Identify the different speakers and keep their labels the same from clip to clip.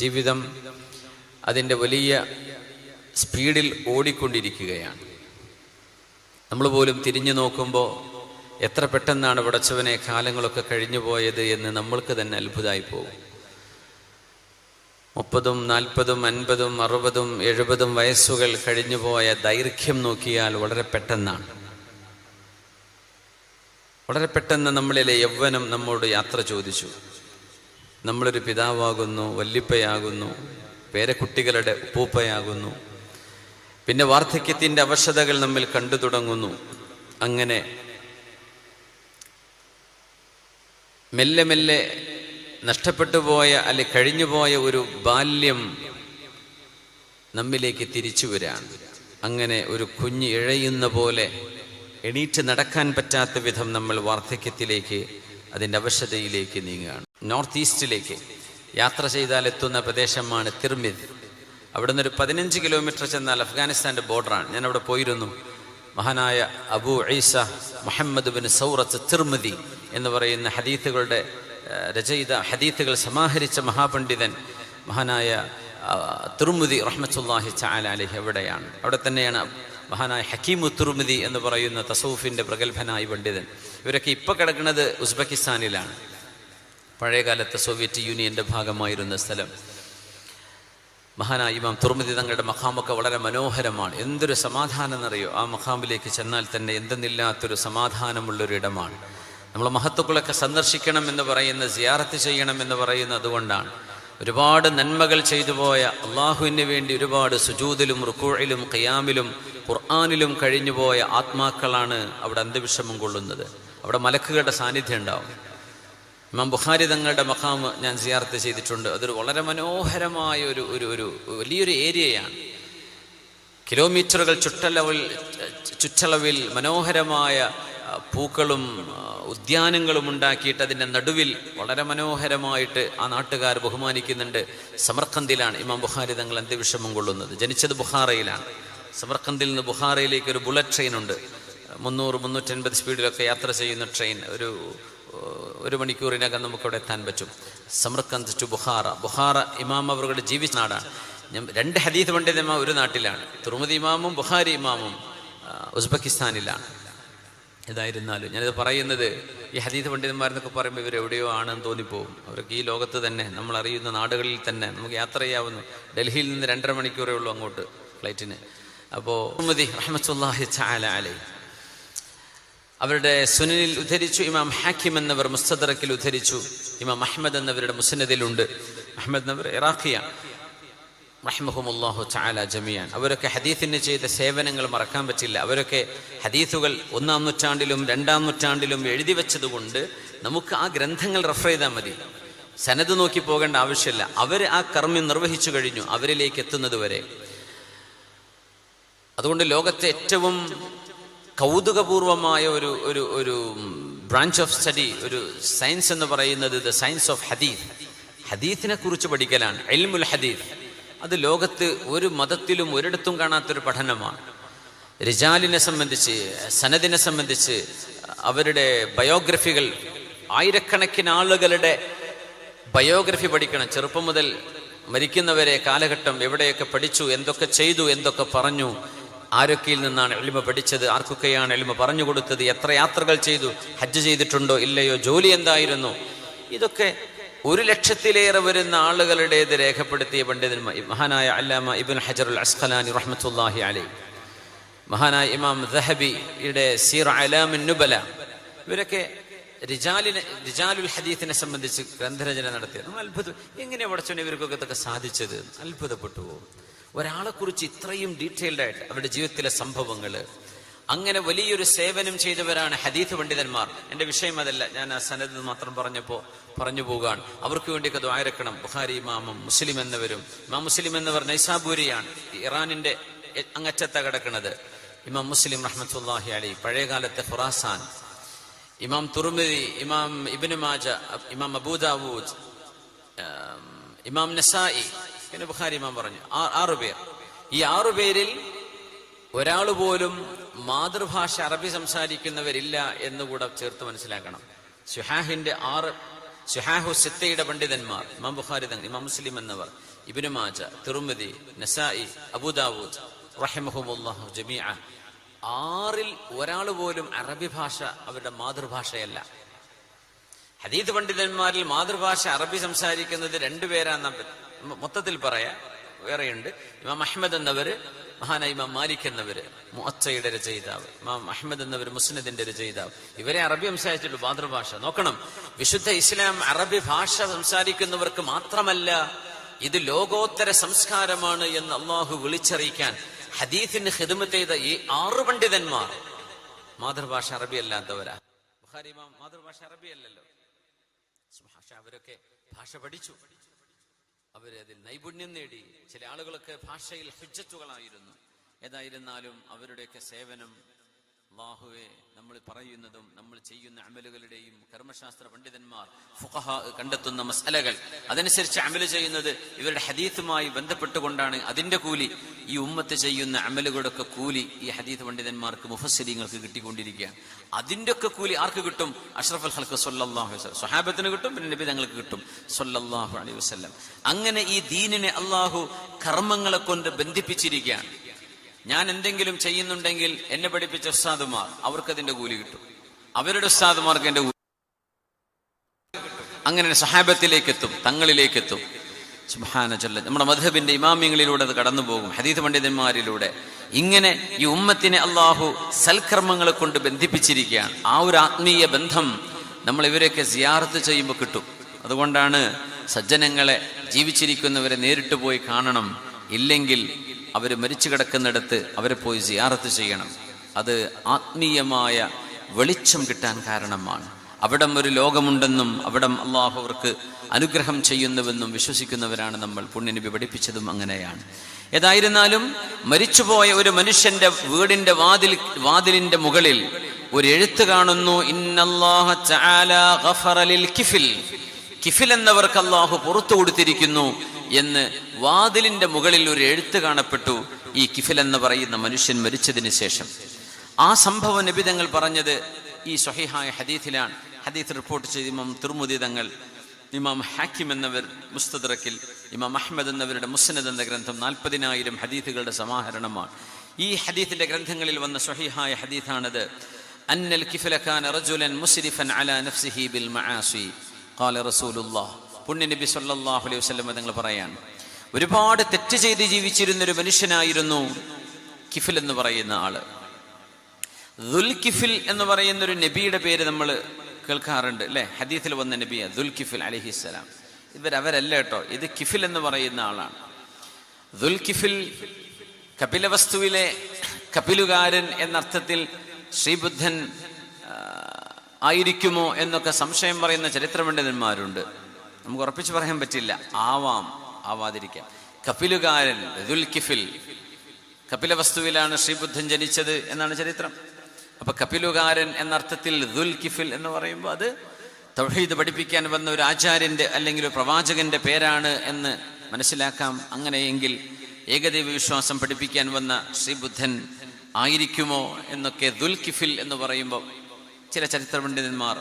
Speaker 1: ജീവിതം അതിൻ്റെ വലിയ സ്പീഡിൽ ഓടിക്കൊണ്ടിരിക്കുകയാണ്. നമ്മൾ പോലും തിരിഞ്ഞു നോക്കുമ്പോൾ എത്ര പെട്ടെന്നാണ് പടച്ചവനെ കാലങ്ങളൊക്കെ കഴിഞ്ഞു പോയത് എന്ന് നമ്മൾക്ക് തന്നെ അത്ഭുതമായി പോകും. 30, 40, 50, 60, 70 വയസ്സുകൾ കഴിഞ്ഞുപോയ ദൈർഘ്യം നോക്കിയാൽ വളരെ പെട്ടെന്നാണ്. വളരെ പെട്ടെന്ന് നമ്മളിലെ യൗവനം നമ്മോട് യാത്ര ചോദിച്ചു. നമ്മളൊരു പിതാവാകുന്നു, വല്ലിപ്പയാകുന്നു, പേരക്കുട്ടികളുടെ ഉപ്പൂപ്പയാകുന്നു. പിന്നെ വാർദ്ധക്യത്തിൻ്റെ അവശതകൾ നമ്മിൽ കണ്ടു തുടങ്ങുന്നു. അങ്ങനെ മെല്ലെ മെല്ലെ നഷ്ടപ്പെട്ടു പോയ അല്ലെ കഴിഞ്ഞുപോയ ഒരു ബാല്യം നമ്മിലേക്ക് തിരിച്ചു വരാണ്. അങ്ങനെ ഒരു കുഞ്ഞ് ഇഴയുന്ന പോലെ എണീറ്റ് നടക്കാൻ പറ്റാത്ത വിധം നമ്മൾ വാർദ്ധക്യത്തിലേക്ക്, അതിൻ്റെ അവശതയിലേക്ക് നീങ്ങുകയാണ്. നോർത്ത് ഈസ്റ്റിലേക്ക് യാത്ര ചെയ്താൽ എത്തുന്ന പ്രദേശമാണ് തിർമിദ്. അവിടെ നിന്നൊരു 15 കിലോമീറ്റർ ചെന്നാൽ അഫ്ഗാനിസ്ഥാൻ്റെ ബോർഡറാണ്. ഞാൻ അവിടെ പോയിരുന്നു. മഹാനായ അബൂ ഈസ മുഹമ്മദ് ബിൻ സൗറത്ത് തിർമിദി എന്ന് പറയുന്ന ഹദീത്തുകളുടെ രചയിത, ഹദീത്തുകൾ സമാഹരിച്ച മഹാപണ്ഡിതൻ മഹാനായ തിർമിദി റഹ്മത്തുള്ളാഹി തആല അലൈഹി അവിടെയാണ്. അവിടെ തന്നെയാണ് മഹാനായ ഹക്കീമു തിർമിദി എന്ന് പറയുന്ന തസൂഫിൻ്റെ പ്രഗത്ഭനായ പണ്ഡിതൻ. ഇവരൊക്കെ ഇപ്പോൾ കിടക്കുന്നത് ഉസ്ബെക്കിസ്ഥാനിലാണ്. പഴയകാലത്തെ സോവിയറ്റ് യൂണിയൻ്റെ ഭാഗമായിരുന്ന സ്ഥലം. മഹാനായ ഇമാം തുർമിദി തങ്ങളുടെ മഖാമൊക്കെ വളരെ മനോഹരമാണ്. എന്തൊരു സമാധാനം എന്നറിയോ, ആ മഖാമിലേക്ക് ചെന്നാൽ തന്നെ എന്തെന്നില്ലാത്തൊരു സമാധാനമുള്ളൊരിടമാണ്. നമ്മൾ മഹത്തുക്കളൊക്കെ സന്ദർശിക്കണം എന്ന് പറയുന്ന, സിയാറത്ത് ചെയ്യണം എന്ന് പറയുന്നത് അതുകൊണ്ടാണ്. ഒരുപാട് നന്മകൾ ചെയ്തു പോയ, അള്ളാഹുവിന് വേണ്ടി ഒരുപാട് സുജൂദിലും റുക്കൂഇലും ഖിയാമിലും ഖുർആനിലും കഴിഞ്ഞുപോയ ആത്മാക്കളാണ് അവിടെ അന്ത്യവിഷമം കൊള്ളുന്നത്. അവിടെ മലക്കുകളുടെ സാന്നിധ്യം ഉണ്ടാവും. ഇമാം ബുഖാരി തങ്ങളുടെ മഖാമ് ഞാൻ സിയാറത്ത് ചെയ്തിട്ടുണ്ട്. അതൊരു വളരെ മനോഹരമായ ഒരു വലിയൊരു ഏരിയയാണ്. കിലോമീറ്ററുകൾ ചുറ്റളവിൽ മനോഹരമായ പൂക്കളും ഉദ്യാനങ്ങളും ഉണ്ടാക്കിയിട്ട് അതിൻ്റെ നടുവിൽ വളരെ മനോഹരമായിട്ട് ആ നാട്ടുകാർ ബഹുമാനിക്കുന്നുണ്ട്. സമർഖന്ദിലാണ് ഇമാം ബുഖാരി തങ്ങൾ അന്ത്യവിഷമം കൊള്ളുന്നത്. ജനിച്ചത് ബുഖാറയിലാണ്. സമർഖന്ദിൽ നിന്ന് ബുഖാറയിലേക്ക് ഒരു ബുള്ളറ്റ് ട്രെയിൻ ഉണ്ട്. 300-350 സ്പീഡിലൊക്കെ യാത്ര ചെയ്യുന്ന ട്രെയിൻ. ഒരു മണിക്കൂറിനകം നമുക്കവിടെ എത്താൻ പറ്റും. Samarkand to Bukhara. ബുഖാറ ഇമാം അവരുടെ ജീവിച്ച നാടാണ്. ഞാൻ 2 ഹദീത്ത് പണ്ഡിതന്മാർ ഒരു നാട്ടിലാണ്. തുർമുദി ഇമാമും ബുഖാരി ഇമാമും ഉസ്ബെക്കിസ്ഥാനിലാണ്. ഏതായിരുന്നാലും ഞാനിത് പറയുന്നത്, ഈ ഹദീത്ത് പണ്ഡിതന്മാരെന്നൊക്കെ പറയുമ്പോൾ ഇവരെവിടെയോ ആണെന്ന് തോന്നിപ്പോകും. അവർക്ക് ഈ ലോകത്ത് തന്നെ, നമ്മൾ അറിയുന്ന നാടുകളിൽ തന്നെ നമുക്ക് യാത്ര ചെയ്യാവുന്നു. ഡൽഹിയിൽ നിന്ന് 2.5 മണിക്കൂറേ ഉള്ളൂ അങ്ങോട്ട് ഫ്ലൈറ്റിന്. അപ്പോൾ തുർമുദി റഹ്മത്തുള്ളാഹി തആല അലൈഹി അവരുടെ സുനനിൽ ഉദ്ധരിച്ചു. ഇമാം ഹാക്കിം എന്നവർ മുസ്തദറക്കിൽ ഉദ്ധരിച്ചു. ഇമാം അഹ്മദ് എന്നവരുടെ മുസ്നദിലുണ്ട്. അഹ്മദ് എന്നവർ ഇറാഖിയാണ് റഹ്മഹുമുല്ലാഹു തആല ജമിയാൻ. അവരൊക്കെ ഹദീസിന് ചെയ്ത സേവനങ്ങൾ മറക്കാൻ പറ്റില്ല. അവരൊക്കെ ഹദീസുകൾ 1-ാം നൂറ്റാണ്ടിലും 2-ാം നൂറ്റാണ്ടിലും എഴുതി വെച്ചതുകൊണ്ട് നമുക്ക് ആ ഗ്രന്ഥങ്ങൾ റെഫർ ചെയ്താൽ മതി. സനദ് നോക്കി പോകേണ്ട ആവശ്യമില്ല. അവർ ആ കർമ്മം നിർവഹിച്ചു കഴിഞ്ഞു അവരിലേക്ക് എത്തുന്നത് വരെ. അതുകൊണ്ട് ലോകത്തെ ഏറ്റവും കൗതുകപൂർവമായ ഒരു ബ്രാഞ്ച് ഓഫ് സ്റ്റഡി, ഒരു സയൻസ് എന്ന് പറയുന്നത് ദ സയൻസ് ഓഫ് ഹദീസ്. ഹദീസിനെ കുറിച്ച് പഠിക്കലാണ് ഇൽമുൽ ഹദീസ്. അത് ലോകത്ത് ഒരു മതത്തിലും ഒരിടത്തും കാണാത്തൊരു പഠനമാണ്. റിജാലിനെ സംബന്ധിച്ച്, സനദിനെ സംബന്ധിച്ച്, അവരുടെ ബയോഗ്രഫികൾ, ആയിരക്കണക്കിന് ആളുകളുടെ ബയോഗ്രഫി പഠിക്കണം. ചെറുപ്പം മുതൽ മരിക്കുന്നവരെ കാലഘട്ടം, എവിടെയൊക്കെ പഠിച്ചു, എന്തൊക്കെ ചെയ്തു, എന്തൊക്കെ പറഞ്ഞു, ആരൊക്കെയിൽ നിന്നാണ് ഇൽമ പഠിച്ചത്, ആർക്കൊക്കെയാണ് ഇൽമ പറഞ്ഞു കൊടുത്തത്, എത്ര യാത്രകൾ ചെയ്തു, ഹജ്ജ് ചെയ്തിട്ടുണ്ടോ ഇല്ലയോ, ജോലി എന്തായിരുന്നു, ഇതൊക്കെ 1,00,000-ലേറെ വരുന്ന ആളുകളുടേത് രേഖപ്പെടുത്തിയ പണ്ഡിതന്മാർ. മഹാനായ അല്ലാമ ഇബ്നു ഹജറുൽ അസ്ഖലാനി റഹ്മത്തുള്ളാഹി അലൈഹി, മഹാനായ ഇമാം ദഹബിയുടെ സീറ അലാമുൻ നുബല, ഇവരൊക്കെ റിജാലുൽ ഹദീസിനെ സംബന്ധിച്ച് ഗ്രന്ഥരചന നടത്തിയത്. അത്ഭുതം, എങ്ങനെ പഠിച്ചോനെ ഇവർക്കൊക്കെ ഇതൊക്കെ സാധിച്ചത്? അത്ഭുതപ്പെട്ടു പോകും. ഒരാളെക്കുറിച്ച് ഇത്രയും ഡീറ്റെയിൽഡ് ആയിട്ട് അവരുടെ ജീവിതത്തിലെ സംഭവങ്ങൾ, അങ്ങനെ വലിയൊരു സേവനം ചെയ്തവരാണ് ഹദീസ് പണ്ഡിതന്മാർ. എൻ്റെ വിഷയം അതല്ല, ഞാൻ ആ സനദ് മാത്രം പറഞ്ഞു പോകാൻ. അവർക്ക് വേണ്ടിയൊക്കെ ദുആ ഇറക്കണം. ബുഖാരി ഇമാമും മുസ്ലിം എന്നവരും, ഇമാം മുസ്ലിം എന്നവർ നൈസാബൂരിയാണ്, ഇറാനിന്റെ അങ്ങറ്റത്ത കിടക്കുന്നത്. ഇമാം മുസ്ലിം റഹ്മത്തുള്ളാഹി അലൈഹി പഴയകാലത്തെ ഖുറാസാൻ. ഇമാം തുർമിദി, ഇമാം ഇബ്നു മാജ, ഇമാം അബൂ ദാവൂദ്, ഇമാം നസായി, പിന്നെ ബുഖാരി ഇമാം പറഞ്ഞു. 6 പേർ. ഈ 6 പേരിൽ ഒരാൾ പോലും മാതൃഭാഷ അറബി സംസാരിക്കുന്നവരില്ല എന്നുകൂടെ ചേർത്ത് മനസ്സിലാക്കണം. സുഹാഹിന്റെ 6 സുഹാഹു സിത്തയുടെ പണ്ഡിതന്മാർ, ഇമാം ബുഖാരി തങ്ങൾ, ഇമാം മുസ്ലിം എന്നവർ, ഇബ്നു മാജ, തിർമിദി, നസായി, അബൂദാവൂദ് റഹിമഹുമുല്ലാഹു ജമീഅ, 6-ൽ ഒരാൾ പോലും അറബി ഭാഷ അവരുടെ മാതൃഭാഷയല്ല. ഹദീത്ത് പണ്ഡിതന്മാരിൽ മാതൃഭാഷ അറബി സംസാരിക്കുന്നത് 2 പേരാണ് മൊത്തത്തിൽ പറയാ. വേറെയുണ്ട്. ഇമാം അഹ്മദ് എന്നവര്, മഹാനായ ഇമാം മാലിക് എന്നവര് മുഅത്തയുടെ രചയിതാവ്, ഇമാം അഹ്മദ് എന്നവര് മുസ്നദിന്റെ രചയിതാവ്. ഇവരെ അറബി സംസാരിച്ചിട്ടുള്ളൂ, മാതൃഭാഷ. നോക്കണം, വിശുദ്ധ ഇസ്ലാം അറബി ഭാഷ സംസാരിക്കുന്നവർക്ക് മാത്രമല്ല, ഇത് ലോകോത്തര സംസ്കാരമാണ് എന്ന് അള്ളാഹു വിളിച്ചറിയിക്കാൻ ഹദീസിന് ഖിദ്മത്ത് ചെയ്ത ഈ 6 പണ്ഡിതന്മാർ മാതൃഭാഷ അറബി അല്ലാത്തവരാ. ബുഖാരി ഇമാം മാതൃഭാഷ അറബി അല്ലല്ലോ. അവരൊക്കെ ഭാഷ പഠിച്ചു, അവര് അതിൽ നൈപുണ്യം നേടി. ചില ആളുകളൊക്കെ ഭാഷയിൽ ഹുജ്ജത്തുകളായിരുന്നു. ഏതായിരുന്നാലും അവരുടെയൊക്കെ സേവനം അല്ലാഹുവേ നമ്മൾ പറയുന്നതും നമ്മൾ ചെയ്യുന്ന അമലുകളുടെയും കർമ്മശാസ്ത്ര പണ്ഡിതന്മാർ ഫുഖഹാ കണ്ടെത്തുന്ന മസ്അലകൾ അതനുസരിച്ച് അമല് ചെയ്യുന്നത് ഇവരുടെ ഹദീസുമായി ബന്ധപ്പെട്ടുകൊണ്ടാണ്. അതിന്റെ കൂലി, ഈ ഉമ്മത്ത് ചെയ്യുന്ന അമലുകളുടെ ഒക്കെ കൂലി ഈ ഹദീസ് പണ്ഡിതന്മാർക്ക്, മുഫസ്സിരീങ്ങൾക്ക് കിട്ടിക്കൊണ്ടിരിക്കുകയാണ്. അതിന്റെ ഒക്കെ കൂലി ആർക്ക് കിട്ടും? അഷ്റഫുൽ ഖൽഖ് സ്വല്ലല്ലാഹു അലൈഹി വസല്ലം, സ്വഹാബത്തിന് കിട്ടും, പിന്നെ നബി തങ്ങൾക്ക് കിട്ടും സ്വല്ലല്ലാഹു അലൈഹി വസല്ലം. അങ്ങനെ ഈ ദീനിനെ അല്ലാഹു കർമ്മങ്ങളെ കൊണ്ട് ബന്ധിപ്പിച്ചിരിക്കുകയാണ്. ഞാൻ എന്തെങ്കിലും ചെയ്യുന്നുണ്ടെങ്കിൽ എന്നെ പഠിപ്പിച്ച ഉസ്താദുമാർ, അവർക്കതിന്റെ കൂലി കിട്ടും, അവരുടെ ഉസ്താദുമാർക്ക് എന്റെ കൂലി. അങ്ങനെ സഹാബത്തിലേക്ക് എത്തും, തങ്ങളിലേക്ക് എത്തും. സുബ്ഹാന ജല്ല. നമ്മുടെ മദ്ഹബിന്റെ ഇമാമിങ്ങളിലൂടെ അത് കടന്നു പോകും, ഹദീസ് പണ്ഡിതന്മാരിലൂടെ. ഇങ്ങനെ ഈ ഉമ്മത്തിനെ അള്ളാഹു സൽക്കർമ്മങ്ങളെ കൊണ്ട് ബന്ധിപ്പിച്ചിരിക്കുകയാണ്. ആ ഒരു ആത്മീയ ബന്ധം നമ്മൾ ഇവരെയൊക്കെ സിയാറത്ത് ചെയ്യുമ്പോൾ കിട്ടും. അതുകൊണ്ടാണ് സജ്ജനങ്ങളെ, ജീവിച്ചിരിക്കുന്നവരെ നേരിട്ട് പോയി കാണണം. ഇല്ലെങ്കിൽ അവർ മരിച്ചു കിടക്കുന്നിടത്ത് അവരെ പോയി സിയാറത്ത് ചെയ്യണം. അത് ആത്മീയമായ വെളിച്ചം കിട്ടാൻ കാരണമാണ്. അവിടം ഒരു ലോകമുണ്ടെന്നും അവിടം അള്ളാഹു അവർക്ക് അനുഗ്രഹം ചെയ്യുന്നുവെന്നും വിശ്വസിക്കുന്നവരാണ് നമ്മൾ. പുണ്യനബി പഠിപ്പിച്ചതും അങ്ങനെയാണ്. ഏതായിരുന്നാലും മരിച്ചുപോയ ഒരു മനുഷ്യന്റെ വീടിന്റെ വാതിലിന്റെ മുകളിൽ ഒരു എഴുത്ത് കാണുന്നു, ഇന്നല്ലാഹ തആല ഗഫറ ലിൽ കിഫിൽ. കിഫിൽ എന്നവർക്ക് അള്ളാഹു പുറത്തു കൊടുത്തിരിക്കുന്നു എന്ന് വാതിലിന്റെ മുകളിൽ ഒരു എഴുത്ത് കാണപ്പെട്ടു. ഈ കിഫിൽ എന്ന് പറയുന്ന മനുഷ്യൻ മരിച്ചതിന് ശേഷം ആ സംഭവം നബി തങ്ങൾ പറഞ്ഞത് ഈ സ്വഹീഹായ ഹദീസിലാണ്. ഹദീസ് റിപ്പോർട്ട് ചെയ്ത് ഇമാം തിർമിദി തങ്ങൾ, ഇമാം ഹാക്കിം എന്നവർ മുസ്തദ്റക്കിൽ, ഇമാം അഹ്മദ് എന്നവരുടെ മുസ്നദ് എന്ന ഗ്രന്ഥം 40,000 ഹദീസുകളുടെ സമാഹരണമാണ്. ഈ ഹദീസിന്റെ ഗ്രന്ഥങ്ങളിൽ വന്ന സ്വഹീഹായ ഹദീസാണത്. അന്നൽ കിഫല കാന റജുലൻ മുസ്രിഫൻ അലാ നഫ്സിഹി ബിൽ മആസി ഖാല റസൂലുള്ളാഹ്. പുണ്യനബി സല്ലല്ലാഹു അലൈഹി വസല്ലം തങ്ങൾ പറയാണ്, ഒരുപാട് തെറ്റ് ചെയ്ത് ജീവിച്ചിരുന്ന ഒരു മനുഷ്യനായിരുന്നു കിഫിൽ എന്ന് പറയുന്ന ആള്. ദുൽകിഫിൽ എന്ന് പറയുന്ന ഒരു നബിയുടെ പേര് നമ്മൾ കേൾക്കാറുണ്ട് അല്ലെ? ഹദീസിൽ വന്ന നബിയ ദുൽകിഫിൽ അലൈഹിസ്സലാം. അവരല്ല കേട്ടോ, ഇത് കിഫിൽ എന്ന് പറയുന്ന ആളാണ്. ദുൽകിഫിൽ കപിലവസ്തുവിലെ കപിലുകാരൻ എന്നർത്ഥത്തിൽ ശ്രീബുദ്ധൻ ആയിരിക്കുമോ എന്നൊക്കെ സംശയം പറയുന്ന ചരിത്ര പണ്ഡിതന്മാരുണ്ട്. നമുക്ക് ഉറപ്പിച്ച് പറയാൻ പറ്റില്ല. ആവാതിരിക്കാം. കപിലുകാരൻ ദുൽകിഫിൽ, കപിലവസ്തുവിലാണ് ശ്രീബുദ്ധൻ ജനിച്ചത് എന്നാണ് ചരിത്രം. അപ്പൊ കപിലുകാരൻ എന്നർത്ഥത്തിൽ ദുൽകിഫിൽ എന്ന് പറയുമ്പോൾ അത് തൗഹീദ് പഠിപ്പിക്കാൻ വന്ന ഒരു ആചാര്യന്റെ അല്ലെങ്കിൽ ഒരു പ്രവാചകന്റെ പേരാണ് എന്ന് മനസ്സിലാക്കാം. അങ്ങനെയെങ്കിൽ ഏകദൈവ വിശ്വാസം പഠിപ്പിക്കാൻ വന്ന ശ്രീബുദ്ധൻ ആയിരിക്കുമോ എന്നൊക്കെ ദുൽകിഫിൽ എന്ന് പറയുമ്പോൾ ചില ചരിത്ര പണ്ഡിതന്മാർ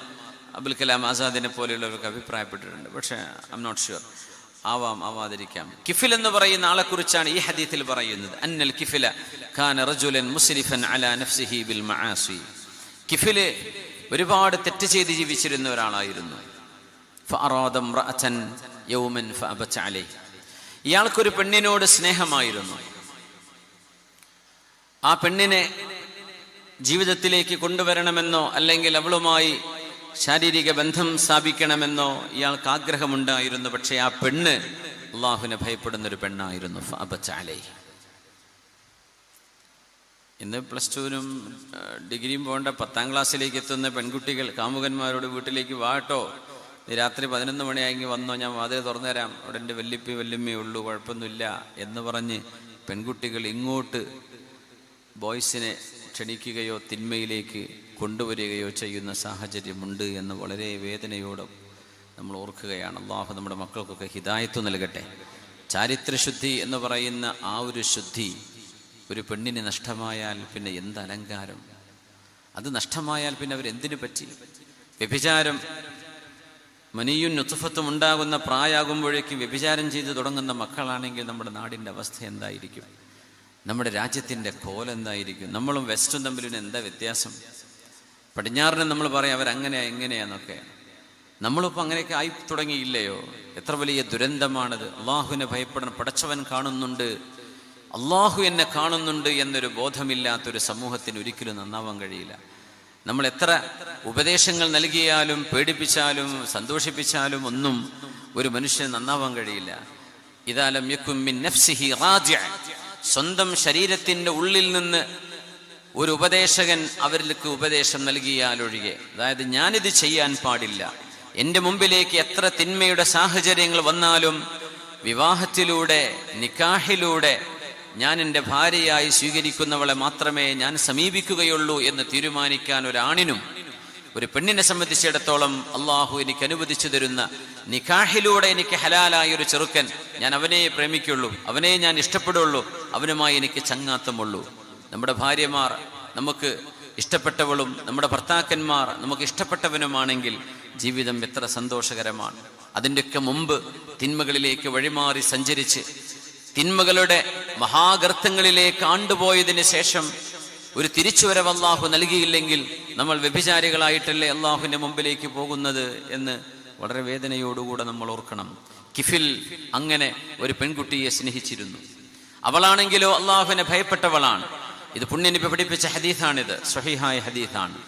Speaker 1: അബുൽ കലാം ആസാദിനെ പോലെയുള്ളവർക്ക് അഭിപ്രായപ്പെട്ടിട്ടുണ്ട്. പക്ഷെ ഐ എം നോട്ട് ഷുവർ. ആവാതിരിക്കാം. കിഫിൽ എന്ന് പറയുന്ന ആളെ കുറിച്ചാണ് ഈ ഹദീസിൽ പറയുന്നത്. അന്നൽ കിഫില കാന റജുലൻ മുസ്രിഫൻ അലാ നഫ്സിഹി ബിൽ മആസി. കിഫില് ഒരുപാട് തെറ്റ് ചെയ്ത് ജീവിച്ചിരുന്ന ഒരാളായിരുന്നു. ഫഅറാദ ഇംറഅതൻ യൗമൻ ഫഅബത അലൈഹി. ഇയാൾക്കൊരു പെണ്ണിനോട് സ്നേഹമായിരുന്നു. ആ പെണ്ണിനെ ജീവിതത്തിലേക്ക് കൊണ്ടുവരണമെന്നോ അല്ലെങ്കിൽ അവളുമായി ശാരീരിക ബന്ധം സ്ഥാപിക്കണമെന്നോ ഇയാൾക്ക് ആഗ്രഹമുണ്ടായിരുന്നു. പക്ഷെ ആ പെണ്ണ് അള്ളാഹുവിനെ ഭയപ്പെടുന്ന ഒരു പെണ്ണായിരുന്നു. ഫഅബത അലൈഹി. ഇന്ന് +2-നും ഡിഗ്രിയും പോകേണ്ട 10ാം ക്ലാസ്സിലേക്ക് എത്തുന്ന പെൺകുട്ടികൾ കാമുകന്മാരോട് വീട്ടിലേക്ക് വാട്ടോ, രാത്രി 11 മണിയായെങ്കിൽ വന്നോ, ഞാൻ വാതിൽ തുറന്നു തരാം, അവിടെ എൻ്റെ വല്യമ്മയേ ഉള്ളൂ, കുഴപ്പമൊന്നുമില്ല എന്ന് പറഞ്ഞ് പെൺകുട്ടികൾ ഇങ്ങോട്ട് ബോയ്സിനെ ക്ഷണിക്കുകയോ തിന്മയിലേക്ക് കൊണ്ടുവരികയോ ചെയ്യുന്ന സാഹചര്യമുണ്ട് എന്ന് വളരെ വേദനയോടെ നമ്മൾ ഓർക്കുകയാണ്. അള്ളാഹു നമ്മുടെ മക്കൾക്കൊക്കെ ഹിദായത്ത് നൽകട്ടെ. ചാരിത്രശുദ്ധി എന്ന് പറയുന്ന ആ ഒരു ശുദ്ധി ഒരു പെണ്ണിന് നഷ്ടമായാൽ പിന്നെ എന്ത് അലങ്കാരം! അത് നഷ്ടമായാൽ പിന്നെ അവരെന്തിനു പറ്റി? വ്യഭിചാരം മനിയും നുത്ഫത്തും ഉണ്ടാകുന്ന പ്രായമാകുമ്പോഴേക്കും വ്യഭിചാരം ചെയ്ത് തുടങ്ങുന്ന മക്കളാണെങ്കിൽ നമ്മുടെ നാടിൻ്റെ അവസ്ഥ എന്തായിരിക്കും? നമ്മുടെ രാജ്യത്തിൻ്റെ കോലെന്തായിരിക്കും? നമ്മളും വെസ്റ്റും തമ്മിലും എന്താ വ്യത്യാസം? പടിഞ്ഞാറിന് നമ്മൾ പറയും അവരങ്ങനെയാ ഇങ്ങനെയാന്നൊക്കെ. നമ്മളിപ്പോൾ അങ്ങനെയൊക്കെ ആയി തുടങ്ങിയില്ലയോ? എത്ര വലിയ ദുരന്തമാണത്! അള്ളാഹുവിനെ ഭയപ്പെടണം. പടച്ചവൻ കാണുന്നുണ്ട്, അള്ളാഹു എന്നെ കാണുന്നുണ്ട് എന്നൊരു ബോധമില്ലാത്തൊരു സമൂഹത്തിന് ഒരിക്കലും നന്നാവാൻ കഴിയില്ല. നമ്മൾ എത്ര ഉപദേശങ്ങൾ നൽകിയാലും പേടിപ്പിച്ചാലും സന്തോഷിപ്പിച്ചാലും ഒന്നും ഒരു മനുഷ്യന് നന്നാവാൻ കഴിയില്ല. ഇദാ ലം യകുൻ മിൻ നഫ്സിഹി റാജിഅ, സ്വന്തം ശരീരത്തിൻ്റെ ഉള്ളിൽ നിന്ന് ഒരു ഉപദേശകൻ അവരിലേക്ക് ഉപദേശം നൽകിയാലൊഴികെ, അതായത് ഞാനിത് ചെയ്യാൻ പാടില്ല, എൻ്റെ മുമ്പിലേക്ക് എത്ര തിന്മയുടെ സാഹചര്യങ്ങൾ വന്നാലും വിവാഹത്തിലൂടെ നിക്കാഹിലൂടെ ഞാൻ എൻ്റെ ഭാര്യയായി സ്വീകരിക്കുന്നവളെ മാത്രമേ ഞാൻ സമീപിക്കുകയുള്ളൂ എന്ന് തീരുമാനിക്കാൻ ഒരാണിനും ഒരു പെണ്ണിനെ സംബന്ധിച്ചിടത്തോളം അള്ളാഹു എനിക്ക് അനുവദിച്ചു തരുന്ന നിക്കാഹിലൂടെ എനിക്ക് ഹലാലായ ഒരു ചെറുക്കൻ, ഞാൻ അവനെ പ്രേമിക്കുള്ളൂ, അവനെ ഞാൻ ഇഷ്ടപ്പെടുള്ളൂ, അവനുമായി എനിക്ക് ചങ്ങാത്തമുള്ളൂ. നമ്മുടെ ഭാര്യമാർ നമുക്ക് ഇഷ്ടപ്പെട്ടവളും നമ്മുടെ ഭർത്താക്കന്മാർ നമുക്ക് ഇഷ്ടപ്പെട്ടവനുമാണെങ്കിൽ ജീവിതം എത്ര സന്തോഷകരമാണ്. അതിൻ്റെയൊക്കെ മുമ്പ് തിന്മകളിലേക്ക് വഴിമാറി സഞ്ചരിച്ച് തിന്മകളുടെ മഹാഗർത്തങ്ങളിലേക്ക് ആണ്ടുപോയതിന് ശേഷം ഒരു തിരിച്ചുവരവ് അള്ളാഹു നൽകിയില്ലെങ്കിൽ നമ്മൾ വ്യഭിചാരികളായിട്ടല്ലേ അള്ളാഹുവിൻ്റെ മുമ്പിലേക്ക് പോകുന്നത് എന്ന് വളരെ വേദനയോടുകൂടെ നമ്മൾ ഓർക്കണം. കിഫിൽ അങ്ങനെ ഒരു പെൺകുട്ടിയെ സ്നേഹിച്ചിരുന്നു. അവളാണെങ്കിലോ അള്ളാഹുവിനെ ഭയപ്പെട്ടവളാണ്. ഇത് പുണ്യനബി പഠിപ്പിച്ച ഹദീസാണിത്, സ്വഹീഹായ ഹദീസാണ്.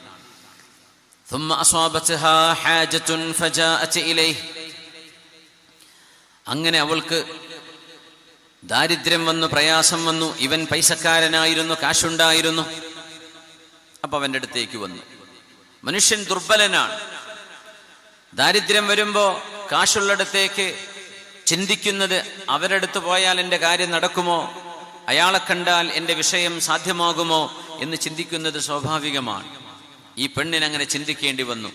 Speaker 1: ثم أصابتها حاجة فجاءت إليه. അങ്ങനെ അവൾക്ക് ദാരിദ്ര്യം വന്നു, പ്രയാസം വന്നു. ഇവൻ പൈസക്കാരനായിരുന്നു, കാശുണ്ടായിരുന്നു. അപ്പൊ അവൻ്റെ അടുത്തേക്ക് വന്നു. മനുഷ്യൻ ദുർബലനാണ്. ദാരിദ്ര്യം വരുമ്പോ കാശുള്ളിടത്തേക്ക് ചിന്തിക്കുന്നത് അവരടുത്ത് പോയാൽ എൻ്റെ കാര്യം നടക്കുമോ, അയാളെ കണ്ടാൽ എൻ്റെ വിഷയം സാധ്യമാകുമോ എന്ന് ചിന്തിക്കുന്നത് സ്വാഭാവികമാണ്. ഈ പെണ്ണിന് അങ്ങനെ ചിന്തിക്കേണ്ടി വന്നു.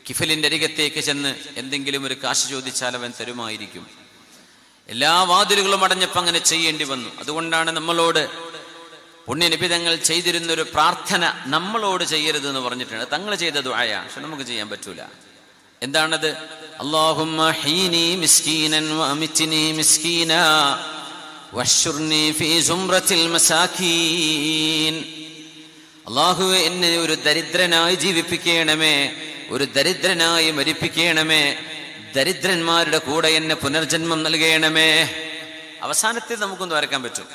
Speaker 1: കിഫലിൻ്റെ അരികത്തേക്ക് ചെന്ന് എന്തെങ്കിലും ഒരു കാശ് ചോദിച്ചാൽ അവൻ തരുമായിരിക്കും. എല്ലാ വാതിലുകളും അടഞ്ഞപ്പോൾ അങ്ങനെ ചെയ്യേണ്ടി വന്നു. അതുകൊണ്ടാണ് നമ്മളോട് പുണ്യനബി തങ്ങൾ ചെയ്തിരുന്നൊരു പ്രാർത്ഥന നമ്മളോട് ചെയ്യരുത് എന്ന് പറഞ്ഞിട്ടുണ്ട്. തങ്ങൾ ചെയ്ത ദുആയാ, പക്ഷെ നമുക്ക് ചെയ്യാൻ പറ്റൂല. എന്താണത്? അല്ലാഹുമ്മ ഹീനി മിസ്കീനൻ വഅമിത്നി മിസ്കീനാ വഹ്ശുർനി ഫീ സുംറത്തിൽ മസാകീൻ. അല്ലാഹുവേ, എന്നെ ഒരു ദരിദ്രനായി ജീവിപ്പിക്കണമേ, ഒരു ദരിദ്രനായി മരിപ്പിക്കണമേ, ദരിദ്രന്മാരുടെ കൂടെ എന്നെ പുനർജന്മം നൽകണമേ. അവസാനത്തിൽ നമുക്കൊന്നും വരക്കാൻ പറ്റും,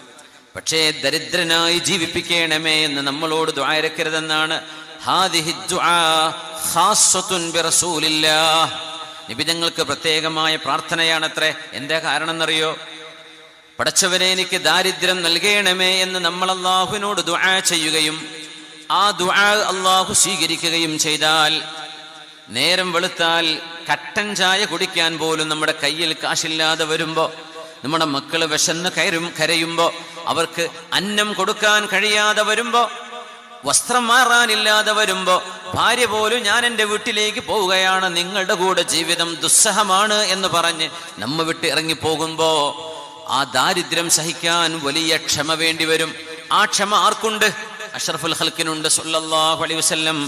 Speaker 1: പക്ഷേ ദരിദ്രനായി ജീവിപ്പിക്കണമേ എന്ന് നമ്മളോട് ദുആ ഇരക്കരുതെന്നാണ്. ഹാദിഹി ദുആ ഖാസ്സത്തുൻ ബിറസൂലില്ലാഹ്. നബി തങ്ങൾക്ക് പ്രത്യേകമായ പ്രാർത്ഥനയാണത്രേ. എന്താ കാരണം എന്നറിയോ? പടച്ചവനെ, എനിക്ക് ദാരിദ്ര്യം നൽകണമേ എന്ന് നമ്മൾ അല്ലാഹുവിനോട് ദുആ ചെയ്യുകയും ആ ദുആ അല്ലാഹു സ്വീകരിക്കുകയും ചെയ്താൽ, നേരം വെളുത്താൽ കട്ടൻ ചായ കുടിക്കാൻ പോലും നമ്മുടെ കയ്യിൽ കാശില്ലാതെ വരുമ്പോ, നമ്മുടെ മക്കള് വിശന്ന് കരയുമ്പോ, അവർക്ക് അന്നം കൊടുക്കാൻ കഴിയാതെ വരുമ്പോ, വസ്ത്രം മാറാനില്ലാതെ വരുമ്പോ, ഭാര്യ പോലും ഞാൻ എൻ്റെ വീട്ടിലേക്ക് പോവുകയാണ്, നിങ്ങളുടെ കൂടെ ജീവിതം ദുസ്സഹമാണ് എന്ന് പറഞ്ഞ് നമ്മ വിട്ട് ഇറങ്ങിപ്പോകുമ്പോ, ആ ദാരിദ്ര്യം സഹിക്കാൻ വലിയ ക്ഷമ വേണ്ടി വരും. ആ ക്ഷമ ആർക്കുണ്ട്? അഷ്റഫുൽ ഖൽക്കിനുണ്ട് സല്ലല്ലാഹു അലൈഹി വസല്ലം.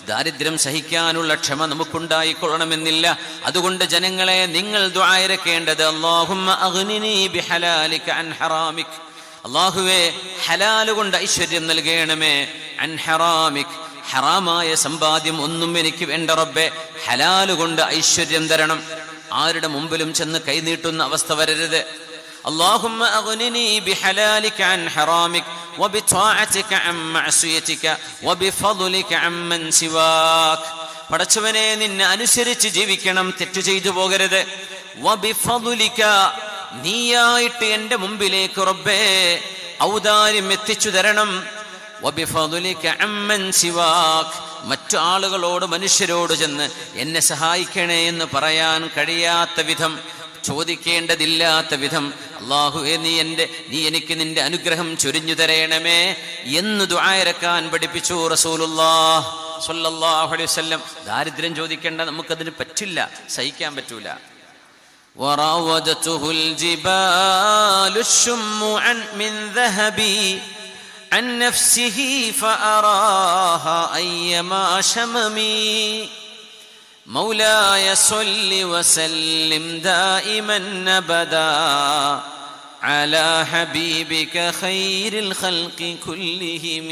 Speaker 1: ദാരിദ്ര്യം സഹിക്കാനുള്ള ക്ഷമ നമുക്കുണ്ടായിക്കൊള്ളണമെന്നില്ല. അതുകൊണ്ട് ജനങ്ങളെ, നിങ്ങൾ ദുആ ഇരക്കേണ്ടത് അല്ലാഹുമ്മ അഗ്നിനി ബിഹലാലിക അൻ ഹറാമിക്. അല്ലാഹുവേ, ഹലാൽ കൊണ്ട് ഐശ്വര്യം നൽകണമേ. അൻ ഹറാമിക്, ഹറാമായ സമ്പാദ്യം ഒന്നും എനിക്ക് വേണ്ട റബ്ബേ, ഹലാൽ കൊണ്ട് ഐശ്വര്യം തരണം. ആരുടെ മുമ്പിലും ചെന്ന് കൈനീട്ടുന്ന അവസ്ഥ വരരുത്. اللهم أغنني بحلالك عن حرامك وبطاعتك عن معصيتك وبفضلك عمن سواك. പടച്ചവനെ, നിന്നെ അനുസരിച്ച് ജീവിക്കണം, തെറ്റ് ചെയ്തു പോകരുത്. വബിഫദ്ലിക, നീയായിട്ട് എൻ്റെ മുമ്പിലേക്ക് റബ്ബേ ഔദാര്യം എത്തിച്ചു തരണം. വബിഫദ്ലിക അമ്മൻ സിവാക്, മറ്റു ആളുകളോട് മനുഷ്യരോട് ചെന്ന് എന്നെ സഹായിക്കണേ എന്ന് പറയാൻ കഴിയാത്ത വിധം, ചോദിക്കേണ്ടതില്ലാത്ത വിധം അല്ലാഹുവേ, നീ എനിക്ക് നിന്റെ അനുഗ്രഹം ചൊരിഞ്ഞു തരയണമേ എന്ന് ദുആ ഇരക്കാൻ പഠിപ്പിച്ചു റസൂലുള്ളാഹ് സ്വല്ലല്ലാഹു അലൈഹി വസല്ലം. ദാരിദ്ര്യം ചോദിക്കേണ്ട, നമുക്കതിന് പറ്റില്ല, സഹിക്കാൻ പറ്റൂല. വറാവദതുഹുൽ ജിബാലു ശുമ്മു അൻ മിൻ ദഹബി അൻ നഫ്സിഹി ഫഅറാഹ അയ്യമാ ശമമി. مولاي صل وسلم دائما أبدا على حبيبك خير الخلق كلهم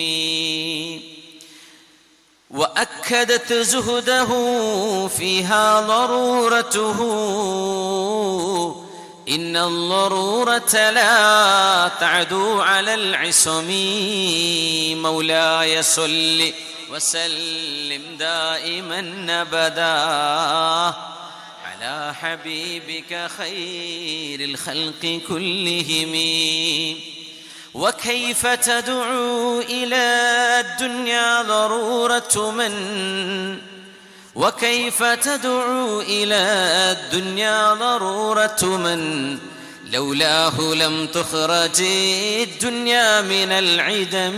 Speaker 1: وأكدت زهده فيها ضرورته إن الضرورة لا تعدو على العصم مولاي صل وسلم دائما أبدا على حبيبك خير الخلق كلهم وكيف تدعو إلى الدنيا ضرورة من وكيف تدعو إلى الدنيا ضرورة من لولاه لم تخرج الدنيا من العدم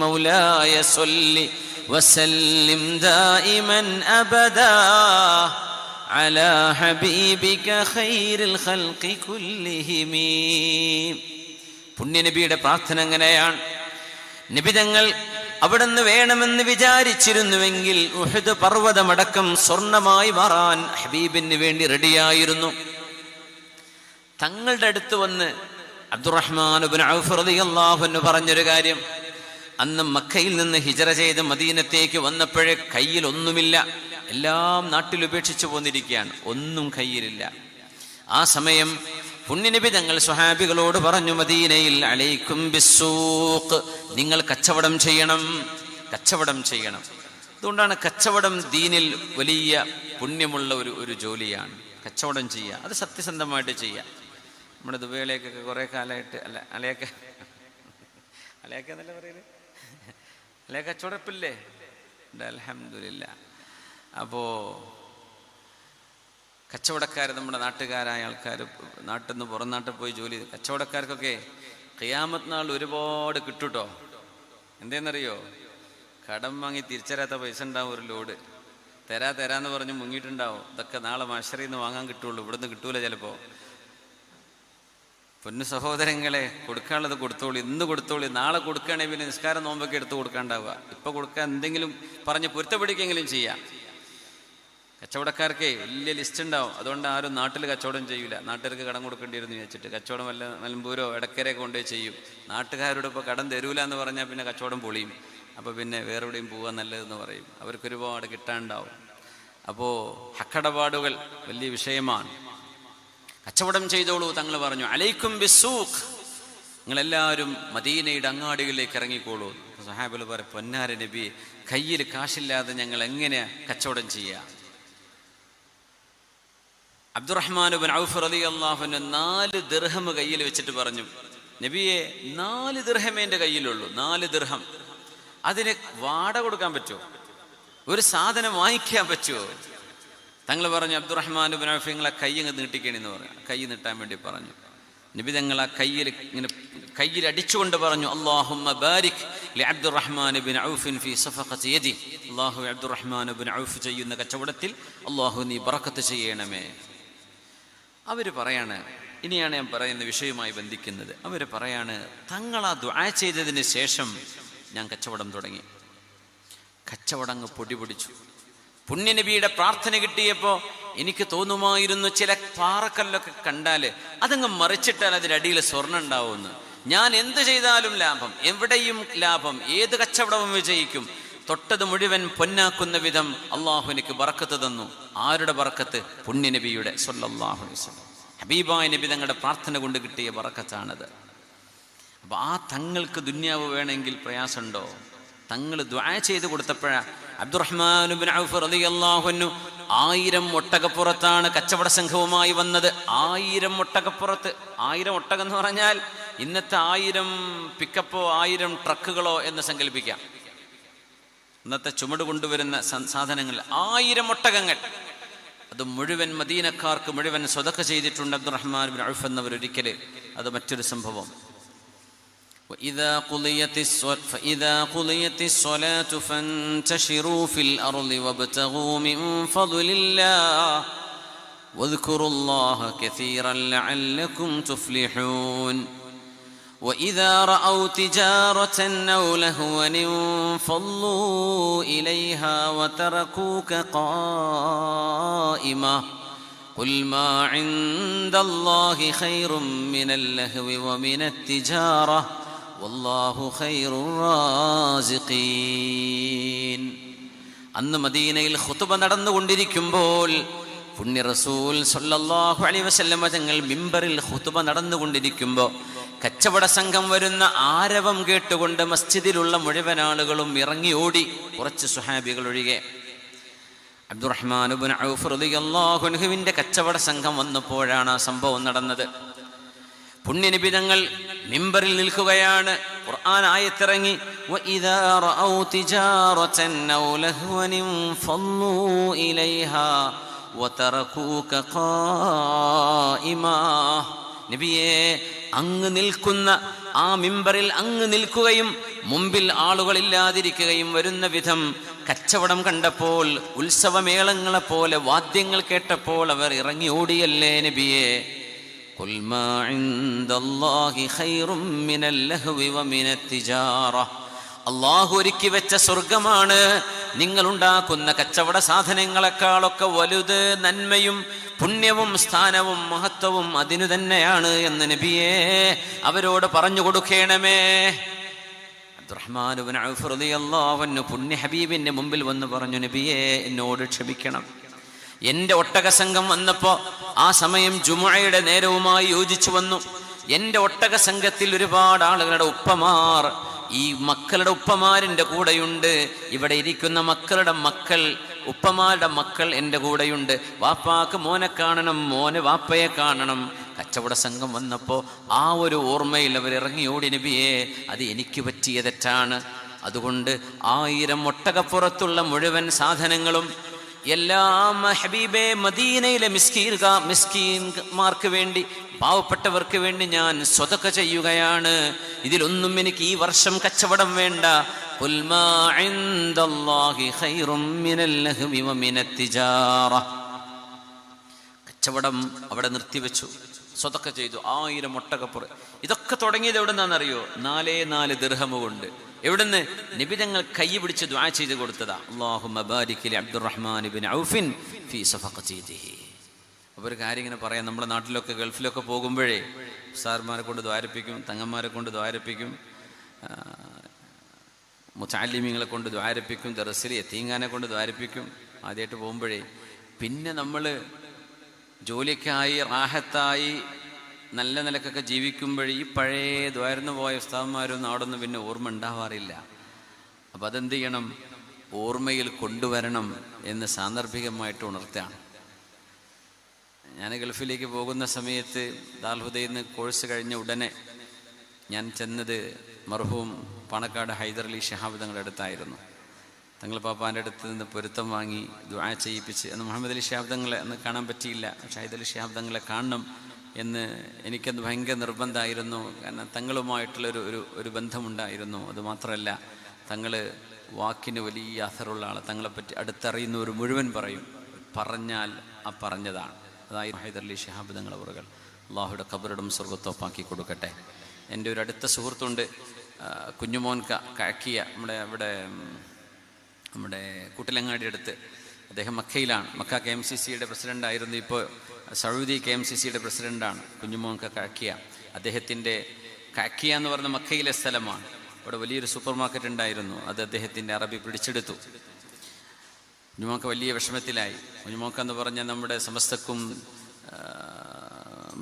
Speaker 1: مولاي صل وسلم دائما أبدا على حبيبك خير الخلق كلهم. പുണ്യനബിയുടെ പ്രാർത്ഥന അങ്ങനെയാണ്. നബി തങ്ങൾ അവിടുന്ന് വേണമെന്ന് വിചാരിച്ചിരുന്നുവെങ്കിൽ ഉഹദ് പർവ്വതമടക്കം സ്വർണമായി മാറാൻ ഹബീബിന് വേണ്ടി റെഡിയായിരുന്നു. തങ്ങളുടെ അടുത്ത് വന്ന് അബ്ദുറഹ്മാൻ ഇബ്നു ഔഫ് റളിയല്ലാഹു അൻഹു പറഞ്ഞൊരു കാര്യം, അന്ന് മക്കയിൽ നിന്ന് ഹിജറ ചെയ്ത് മദീനത്തേക്ക് വന്നപ്പോഴേ കയ്യിൽ ഒന്നുമില്ല, എല്ലാം നാട്ടിലുപേക്ഷിച്ചു പോന്നിരിക്കുകയാണ്, ഒന്നും കയ്യിലില്ല. ആ സമയം പുണ്യനബി തങ്ങൾ സ്വഹാബികളോട് പറഞ്ഞു, മദീനയിൽ അലൈക്കും ബിസ്സൂഖ്, നിങ്ങൾ കച്ചവടം ചെയ്യണം, കച്ചവടം ചെയ്യണം. അതുകൊണ്ടാണ് കച്ചവടം ദീനിൽ വലിയ പുണ്യമുള്ള ഒരു ജോലിയാണ്. കച്ചവടം ചെയ്യുക, അത് സത്യസന്ധമായിട്ട് ചെയ്യുക. നമ്മുടെ ദുബൈയിലേക്കൊക്കെ കുറേ കാലമായിട്ട് അലയൊക്കെ എന്നല്ല പറയല്, അലയ കച്ചവടപ്പില്ലേ? അൽഹംദുലില്ലാ. അപ്പോൾ കച്ചവടക്കാർ, നമ്മുടെ നാട്ടുകാരായ ആൾക്കാർ, നാട്ടിൽ നിന്ന് പുറം നാട്ടിൽ പോയി ജോലി ചെയ്ത് കച്ചവടക്കാർക്കൊക്കെ ഖിയാമത്ത് നാൾ ഒരുപാട് കിട്ടൂട്ടോ. എന്തേന്നറിയോ? കടം വാങ്ങി തിരിച്ചറിയാത്ത പൈസ ഉണ്ടാവും, ഒരു ലോഡ് തരാന്ന് പറഞ്ഞ് മുങ്ങിയിട്ടുണ്ടാവും. ഇതൊക്കെ നാളെ മഹ്ശറിൽ നിന്ന് വാങ്ങാൻ കിട്ടുള്ളൂ, ഇവിടുന്ന് കിട്ടൂല ചിലപ്പോൾ. പൊന്നു സഹോദരങ്ങളെ, കൊടുക്കാനുള്ളത് കൊടുത്തോളി, ഇന്ന് കൊടുത്തോളി, നാളെ കൊടുക്കുകയാണെങ്കിൽ പിന്നെ നിസ്കാരം നോമ്പൊക്കെ എടുത്ത് കൊടുക്കാണ്ടാവുക. ഇപ്പം കൊടുക്കാൻ എന്തെങ്കിലും പറഞ്ഞ് പൊരുത്തപ്പെടിക്കെങ്കിലും ചെയ്യാം. കച്ചവടക്കാർക്കേ വലിയ ലിസ്റ്റ് ഉണ്ടാവും. അതുകൊണ്ട് ആരും നാട്ടിൽ കച്ചവടം ചെയ്യൂല. നാട്ടുകാർക്ക് കടം കൊടുക്കേണ്ടി വരുന്നു വെച്ചിട്ട് കച്ചവടം വല്ല മലമ്പൂരോ ഇടക്കരയൊക്കെ കൊണ്ടുപോയി ചെയ്യും. നാട്ടുകാരോട് ഇപ്പോൾ കടം തരൂല എന്ന് പറഞ്ഞാൽ പിന്നെ കച്ചവടം പൊളിയും. അപ്പോൾ പിന്നെ വേറെ എവിടെയും പോകാൻ നല്ലതെന്ന് പറയും. അവർക്കൊരുപാട് കിട്ടാനുണ്ടാവും. അപ്പോൾ ഹക്കടപാടുകൾ വലിയ വിഷയമാണ്. കച്ചവടം ചെയ്തോളൂ. തങ്ങൾ പറഞ്ഞു, അലൈക്കും ബിസ്സൂഖ്, നിങ്ങളെല്ലാവരും മദീനയുടെ അങ്ങാടികളിലേക്ക് ഇറങ്ങിക്കോളൂ. സഹാബികൾ പറയും, പൊന്നാര നബി, കയ്യിൽ കാശില്ലാതെ ഞങ്ങൾ എങ്ങനെ കച്ചവടം ചെയ്യുക? അബ്ദുറഹ്മാൻ ഇബ്നു ഔഫ് റളിയല്ലാഹു അൻഹു 4 ദിർഹം കയ്യിൽ വെച്ചിട്ട് പറഞ്ഞു, നബിയെ 4 ദിർഹമേ എൻ്റെ കയ്യിലുള്ളൂ. 4 ദിർഹം, അതിന് വാടക കൊടുക്കാൻ പറ്റുമോ? ഒരു സാധനം വാങ്ങിക്കാൻ പറ്റുമോ? തങ്ങൾ പറഞ്ഞു, അബ്ദുറഹ്മാൻ ഇബ്നു ഔഫ് നിങ്ങളെ കൈ അങ്ങ് നീട്ടിക്കണെന്ന് പറഞ്ഞു. കൈ നീട്ടാൻ വേണ്ടി പറഞ്ഞു. നബി തങ്ങൾ ആ കയ്യിൽ അടിച്ചുകൊണ്ട് പറഞ്ഞു, അല്ലാഹുമ്മ ബാരിക് ലി അബ്ദുറഹ്മാൻ ഇബ്നു ഔഫ് ഫീ സഫഖതി യദി, അല്ലാഹു അബ്ദുറഹ്മാൻ ഇബ്നു ഔഫ് ചെയ്യുന്ന കച്ചവടത്തിൽ അല്ലാഹു നീ ബറക്കത്ത് ചെയ്യണമേ. അവർ പറയാണ്, ഇനിയാണ് ഞാൻ പറയുന്ന വിഷയവുമായി ബന്ധിക്കുന്നത്. അവർ പറയാണ്, തങ്ങൾ ആ ദുആ ചെയ്തതിന് ശേഷം ഞാൻ കച്ചവടം തുടങ്ങി. കച്ചവടം അങ്ങ് പൊടിപിടിച്ചു. പുണ്യനബിയുടെ പ്രാർത്ഥന കിട്ടിയപ്പോൾ എനിക്ക് തോന്നുമായിരുന്നു, ചില പാറക്കല്ലൊക്കെ കണ്ടാൽ അതങ്ങ് മറിച്ചിട്ടാൽ അതിനടിയിൽ സ്വർണ്ണം ഉണ്ടാവുമെന്ന്. ഞാൻ എന്ത് ചെയ്താലും ലാഭം, എവിടെയും ലാഭം, ഏത് കച്ചവടവും വിജയിക്കും. തൊട്ടത് മുഴുവൻ പൊന്നാക്കുന്ന വിധം അള്ളാഹു എനിക്ക് ബറക്കത്ത് തന്നു. ആരുടെ ബറക്കത്ത്? പുണ്യനബിയുടെ സ്വല്ലല്ലാഹു അലൈഹി വസല്ലം, ഹബീബായ നബി തങ്ങളുടെ പ്രാർത്ഥന കൊണ്ട് കിട്ടിയ ബറക്കത്താണത്. അപ്പോൾ ആ തങ്ങൾക്ക് ദുന്യാവ് വേണമെങ്കിൽ പ്രയാസമുണ്ടോ? തങ്ങൾ ദുആ ചെയ്ത് കൊടുത്തപ്പോഴാണ് അബ്ദുറഹ്മാൻ ഇബ്നു ഔഫ് റളിയല്ലാഹു അൻഹു 1000 ഒട്ടകപ്പുറത്താണ് കച്ചവട സംഘവുമായി വന്നത്. 1000 ഒട്ടകപ്പുറത്ത്. 1000 ഒട്ടകം എന്ന് പറഞ്ഞാൽ ഇന്നത്തെ 1000 പിക്കപ്പോ 1000 ട്രക്കുകളോ എന്ന് സങ്കല്പിക്കാം. ഇന്നത്തെ ചുമട് കൊണ്ടുവരുന്ന സാധനങ്ങൾ 1000 ഒട്ടകങ്ങൾ. അത് മുഴുവൻ മദീനക്കാർക്ക് മുഴുവൻ സ്വതക്ക ചെയ്തിട്ടുണ്ട് അബ്ദുറഹ്മാൻ ഇബ്നു ഔഫ് എന്നവർ. ഒരിക്കൽ അത് മറ്റൊരു സംഭവം. فإذا قضيت الصلاة فانتشروا في الأرض وابتغوا من فضل الله واذكروا الله كثيرا لعلكم تفلحون وإذا رأوا تجارة أو لهوا انفضوا إليها وتركوك قائما قل ما عند الله خير من اللهو ومن التجارة والله خير الرازقين. അന്ന് മദീനയിൽ ഖുതുബ നടന്നുകൊണ്ടിരിക്കുമ്പോൾ പുണ്യ റസൂൽ സല്ലല്ലാഹു അലൈഹി വസല്ലം തങ്ങൾ മിമ്പറിൽ ഖുതുബ നടന്നുകൊണ്ടിരിക്കുമ്പോൾ കച്ചവട സംഘം വരുന്ന ആരവം കേട്ടുകൊണ്ട് മസ്ജിദിലുള്ള മുഴുവൻ ആളുകളും ഇറങ്ങി ഓടി, കുറച്ച് സ്വഹാബികൾ ഒഴികെ. അബ്ദുറഹ്മാൻ ഇബ്നു ഔഫ് റളിയല്ലാഹു അൻഹുവിന്റെ കച്ചവട സംഘം വന്നപ്പോഴാണ് ആ സംഭവം നടന്നത്. പുണ്യനബി തങ്ങൾ മിമ്പറിൽ നിൽക്കുകയാണ്. ഖുർആൻ ആയത്തിറങ്ങി, വഇദാ റഔ തിജാറതൻ ഔ ലഹ്വൻ ഫല്ലൂ ഇലൈഹാ വതറകൂക ഖായിമാ. നബിയേ, അങ്ങ് നിൽക്കുന്ന ആ മിമ്പറിൽ അങ്ങ് നിൽക്കുകയും മുമ്പിൽ ആളുകളില്ലാതിരിക്കുകയും വരുന്ന വിധം കച്ചവടം കണ്ടപ്പോൾ, ഉത്സവമേളങ്ങളെ പോലെ വാദ്യങ്ങൾ കേട്ടപ്പോൾ അവർ ഇറങ്ങി ഓടിയല്ലേ നബിയേ? ഖുൽ മാ ഇൻദല്ലാഹി ഖൈറും മിനൽ ലഹ്വി വമിനത് തിജാറ. അല്ലാഹു ഒരുക്കി വെച്ച സ്വർഗമാണ് നിങ്ങളുണ്ടാക്കുന്ന കച്ചവട സാധനങ്ങളെക്കാളൊക്കെ വലുത്. നന്മയും പുണ്യവും സ്ഥാനവും മഹത്വവും അതിനു തന്നെയാണ് എന്ന് നബിയേ അവരോട് പറഞ്ഞു കൊടുക്കണമേ. അബ്ദുറഹ്മാൻ ഇബ്നു ഔഫ് റളിയല്ലാഹു അൻഹു പുണ്യ ഹബീബിന്റെ മുമ്പിൽ വന്ന് പറഞ്ഞു, നബിയേ എന്നോട് ക്ഷമിക്കണം. എൻ്റെ ഒട്ടക സംഘം വന്നപ്പോൾ ആ സമയം ജുമുഅയുടെ നേരവുമായി യോജിച്ചു വന്നു. എൻ്റെ ഒട്ടക സംഘത്തിൽ ഒരുപാട് ആളുകളുടെ ഉപ്പമാർ, ഈ മക്കളുടെ ഉപ്പമാരിൻ്റെ കൂടെയുണ്ട്. ഇവിടെ ഇരിക്കുന്ന മക്കളുടെ മക്കൾ, ഉപ്പമാരുടെ മക്കൾ എൻ്റെ കൂടെയുണ്ട്. വാപ്പാക്ക് മോനെ കാണണം, മോന് വാപ്പയെ കാണണം. കച്ചവട സംഘം വന്നപ്പോൾ ആ ഒരു ഓർമ്മയിൽ അവർ ഇറങ്ങി ഓടി, നബിയേ അത് എനിക്ക് പറ്റിയ തെറ്റാണ്. അതുകൊണ്ട് 1000 ഒട്ടകപ്പുറത്തുള്ള മുഴുവൻ സാധനങ്ങളും എല്ലാം ഹബീബേ മദീനയിലെ മിസ്കീന്മാർക്ക് വേണ്ടി, പാവപ്പെട്ടവർക്ക് വേണ്ടി ഞാൻ സ്വതക്ക ചെയ്യുകയാണ്. ഇതിലൊന്നും എനിക്ക് ഈ വർഷം കച്ചവടം വേണ്ട. ഖുൽ മാ ഇൻദല്ലാഹി ഖൈറും മിനൽ ലഹ്വി വമിനത് തിജാറ. കച്ചവടം അവിടെ നിർത്തിവെച്ചു, സ്വതക്ക ചെയ്തു. 1000 ഒട്ടകപ്പുറം. ഇതൊക്കെ തുടങ്ങിയത് എവിടെ നിന്നാണെന്നറിയോ? 4 ദിർഹം കൊണ്ട്. എവിടുന്ന്? നബി തങ്ങൾ കൈ പിടിച്ച് ദുആ ചെയ്ത് കൊടുത്തതാ. അല്ലാഹുമ്മ ബാരിക് ലി അബ്ദുറഹ്മാൻ ഇബ്നു ഔഫിൻ ഫീ സഫഖതിഹി. അപ്പോൾ ഒരു കാര്യം ഇങ്ങനെ പറയാം, നമ്മുടെ നാട്ടിലൊക്കെ ഗൾഫിലൊക്കെ പോകുമ്പോഴേ ഉസ്താദ്മാരെ കൊണ്ട് ദ്വാരപ്പിക്കും, തങ്ങന്മാരെ കൊണ്ട് ദ്വാരപ്പിക്കും, മുതഅല്ലിമീങ്ങളെ കൊണ്ട് ദ്വാരപ്പിക്കും, ദർസിൽ യതീംഖാനെ കൊണ്ട് ദ്വാരപ്പിക്കും. ആദ്യമായിട്ട് പോകുമ്പോഴേ പിന്നെ നമ്മൾ ജോലിക്കായി റാഹത്തായി നല്ല നിലക്കൊക്കെ ജീവിക്കുമ്പോഴേ ഈ പഴയ ദ്വാരന്ന് പോയ ഉസ്താദ്മാരൊന്നും അവിടെ നിന്ന് പിന്നെ ഓർമ്മ ഉണ്ടാവാറില്ല. അപ്പം അതെന്ത് ചെയ്യണം? ഓർമ്മയിൽ കൊണ്ടുവരണം എന്ന് സാന്ദർഭികമായിട്ട് ഉണർത്തുകയാണ്. ഞാൻ ഗൾഫിലേക്ക് പോകുന്ന സമയത്ത് ദാൽഹുദയിൽ നിന്ന് കോഴ്സ് കഴിഞ്ഞ ഉടനെ ഞാൻ ചെന്നത് മർഹൂം പാണക്കാട് ഹൈദരലി ശിഹാബ് തങ്ങളുടെ അടുത്തായിരുന്നു. തങ്ങൾ പാപ്പാൻ്റെ അടുത്ത് നിന്ന് പൊരുത്തം വാങ്ങി ദുആ ചെയ്യിപ്പിച്ച്. അന്ന് മുഹമ്മദ് അലി ശിഹാബ് തങ്ങളെ അന്ന് കാണാൻ പറ്റിയില്ല. പക്ഷേ ഹൈദരലി ശിഹാബ് തങ്ങളെ കാണണം എന്ന് എനിക്കത് ഭയങ്കര നിർബന്ധമായിരുന്നു. കാരണം തങ്ങളുമായിട്ടുള്ളൊരു ബന്ധമുണ്ടായിരുന്നു. അതുമാത്രമല്ല, തങ്ങൾ വാക്കിന് വലിയ അസറുള്ള ആൾ. തങ്ങളെപ്പറ്റി അടുത്തറിയുന്നവർ മുഴുവൻ പറയും, പറഞ്ഞാൽ ആ പറഞ്ഞതാണ്. അതായത് ഹൈദരലി ശിഹാബ് തങ്ങൾ അവറുകൾ അള്ളാഹുയുടെ ഖബറിടം സ്വർഗത്തോപ്പാക്കി കൊടുക്കട്ടെ. എൻ്റെ ഒരു അടുത്ത സുഹൃത്തുണ്ട്, കുഞ്ഞുമോൻ കഴക്കിയ, നമ്മുടെ കൂട്ടിലങ്ങാടി അടുത്ത്. അദ്ദേഹം മക്കയിലാണ്. മക്ക KMCCയുടെ പ്രസിഡൻ്റായിരുന്നു. ഇപ്പോൾ സൗദി KMCCയുടെ പ്രസിഡൻ്റാണ്. കുഞ്ഞുമോൻ കഴക്കിയ. അദ്ദേഹത്തിൻ്റെ കഴക്കിയ എന്ന് പറഞ്ഞ മക്കയിലെ സ്ഥലമാണ്. അവിടെ വലിയൊരു സൂപ്പർ മാർക്കറ്റ് ഉണ്ടായിരുന്നു. അത് അദ്ദേഹത്തിൻ്റെ അറബി പിടിച്ചെടുത്തു. കുഞ്ഞുമോക്ക് വലിയ വിഷമത്തിലായി. കുഞ്ഞുമോക്ക് എന്ന് പറഞ്ഞാൽ നമ്മുടെ സമസ്തക്കും